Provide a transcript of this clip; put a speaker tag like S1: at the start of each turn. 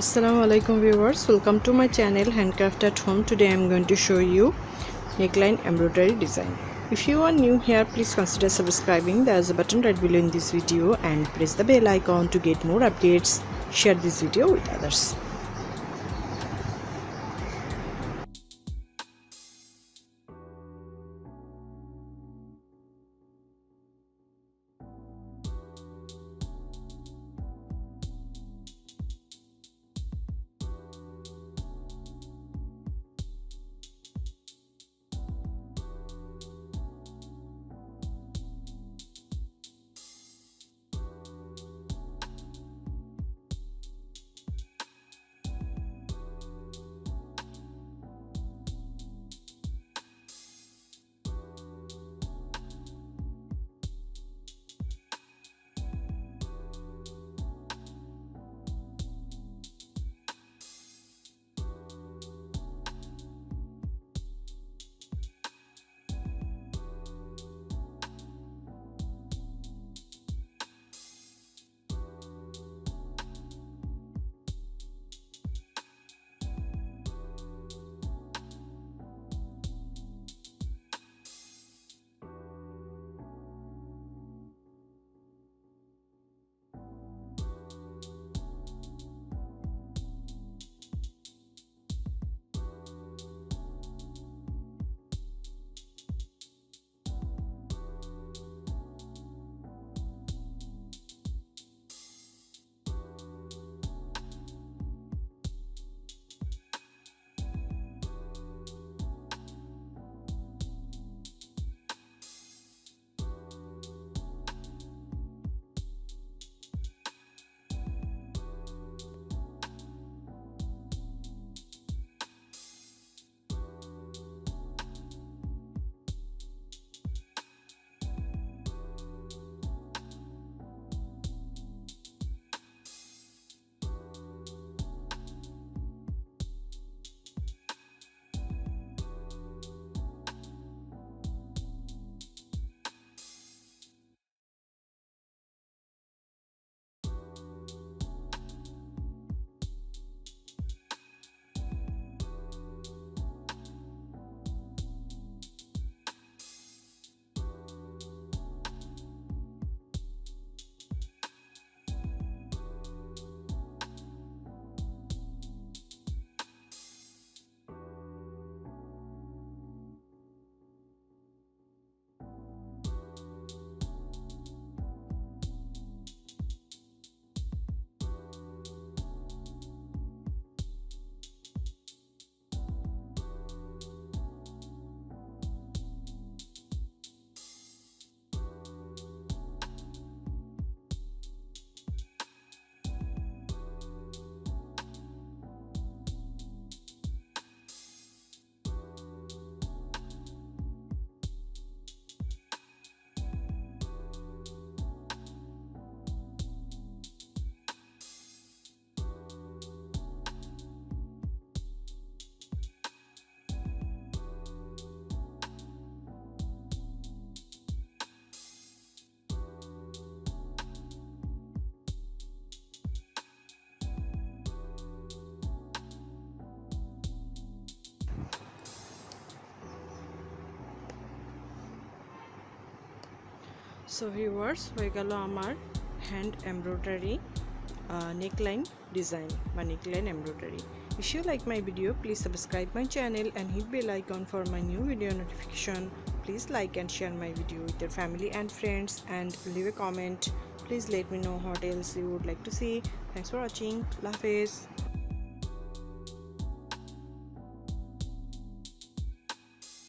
S1: Assalamualaikum viewers, welcome to my channel Handcraft at Home. Today I am going to show you neckline embroidery design. If you are new here, please consider subscribing. There is a button right below in this video and press the bell icon to get more updates. Share this video with others. So viewers, হয়ে গেল আমার hand embroidery neckline design বা neckline embroidery. If you like my video, please subscribe my channel and hit bell icon for my new video notification. Please like and share my video with your family and friends and leave a comment. Please let me know what else you would like to see. Thanks for watching. Allah Hafiz.